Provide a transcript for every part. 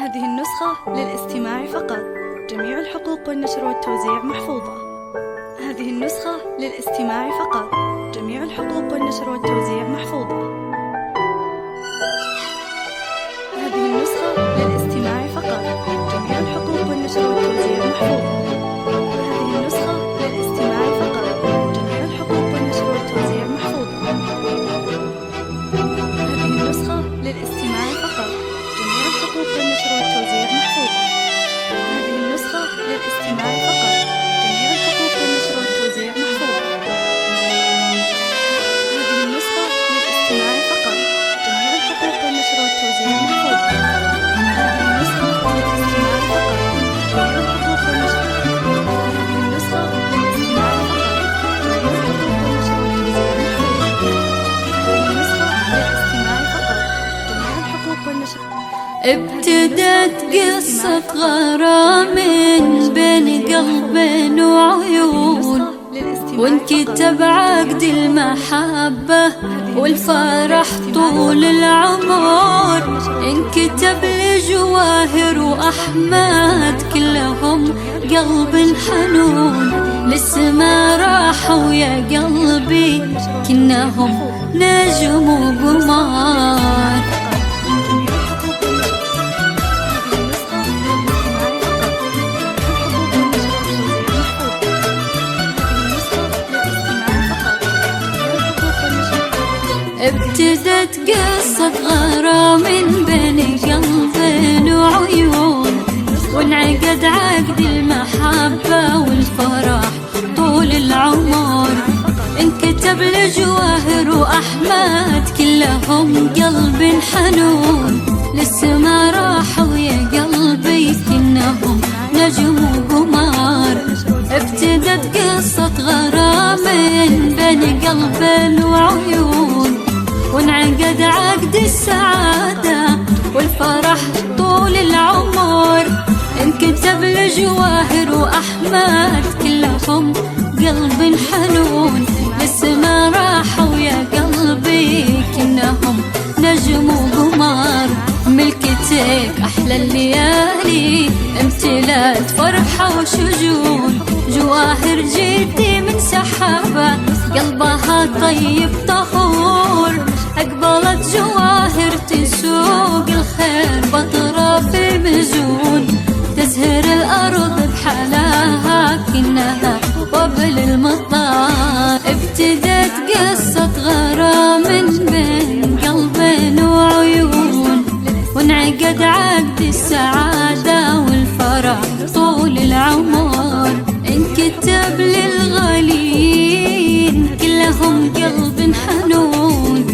هذه النسخة للاستماع فقط. جميع الحقوق والنشر والتوزيع محفوظة. هذه النسخة للاستماع فقط. جميع الحقوق والنشر والتوزيع محفوظة. هذه النسخة للاستماع فقط. جميع الحقوق والنشر والتوزيع محفوظة. هذه النسخة للاستماع فقط. جميع الحقوق والنشر والتوزيع محفوظة. هذه النسخة للاستماع فقط. جميع الحقوق والنشر والتوزيع محفوظة. هذه النسخة للاستماع فقط. جميع الحقوق والنشر والتوزيع محفوظة. هذه النسخة للاستماع فقط. جميع الحقوق والنشر والتوزيع محفوظة. هذه النسخة للاستماع فقط. جميع الحقوق والنشر. هذه النسخة للاستماع فقط. جميع الحقوق والنشر والتوزيع محفوظة. هذه النسخة للاستماع فقط. جميع الحقوق والنشر. ابتدت قصة غرام بين قلب وعيون، وانكتب عقد المحبة والفرح طول العمر. انكتب لجواهر وأحمد كلهم قلب حنون، لسما راحوا يا قلبي كنهم نجم وقمر. ابتدت قصة غرام بين قلب وعيون، وانعقد عقد المحبة والفرح طول العمر. انكتب لجواهر وأحمد كلهم قلب حنون، لسما راحوا يا قلبي كنهم نجم وقمر. ابتدت قصة غرام بين قلب وعيون، وانعقد عقد السعادة والفرح طول العمر. انكتب لجواهر وأحمد كلهم قلب حنون، لسما راحوا يا قلبي كنهم نجم وقمر. ملكتك أحلى الليالي امتلأت فرحة وشجون، جواهر جيتي من سحابة قلبها طيب طهور. أقبلت جواهر تسوق الخير بأطراف المزون، تزهر الأرض بحلاها كنها وبل المطار. ابتدت قصة غرام بين قلب وعيون، وانعقد عقد السعادة والفرح طول العمر. انكتب للغالين كلهم قلب حنون،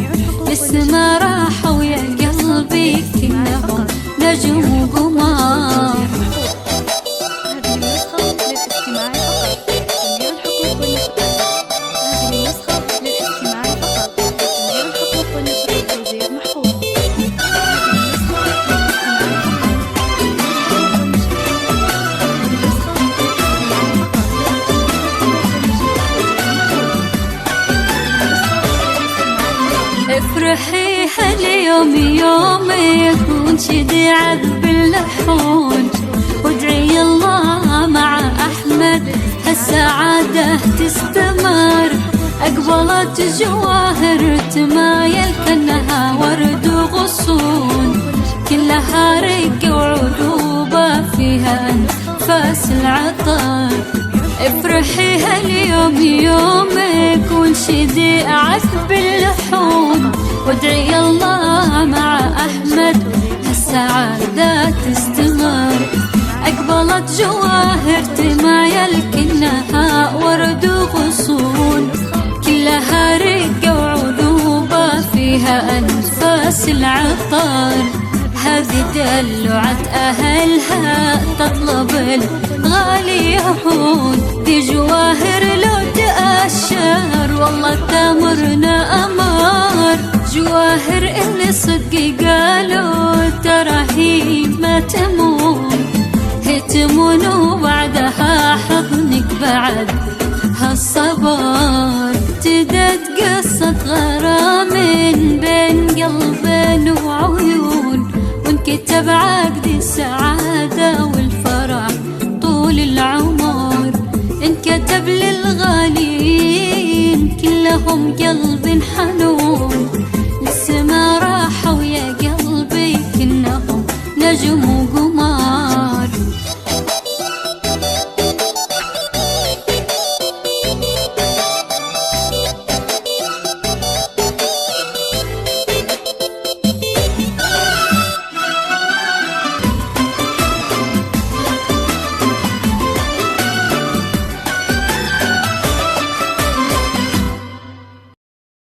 لسما راحوا يا قلبي كنهم نجم وقمر. هذه النسخة للاستماع فقط. جميع الحقوق والنشر. هذه النسخة للاستماع فقط. جميع الحقوق والنشر والتوزيع محفوظة. افرحي هاليوم يومك وانشدي عذب اللحون، وادعي الله مع أحمد هالسعادة تستمر. أقبلت جواهر تمايل كأنها ورد وغصون، كلها رق وعذوبة فيها أنفاس العطر. افرحي هاليوم يومك وانشدي عذب اللحون، وادعي الله مع أحمد هالسعادة تستمر. أقبلت جواهر تمايل كأنها ورد وغصون، كلها رق وعذوبة فيها أنفاس العطر. هذه دلعت أهلها تطلب الغالي يهون، دي جواهر لو تأشر والله تمرنا أمر. جواهر اللي صدق قالوا ترى هي ما تمون، هي تمون وبعدها حضنك بعد هالصبر. ابتدت قصة غرام بين قلب وعيون، انكتب عقد السعادة والفرح طول العمر، انكتب للغالين كلهم قلب حنون، للسما راحوا يا قلبي كنهم نجوم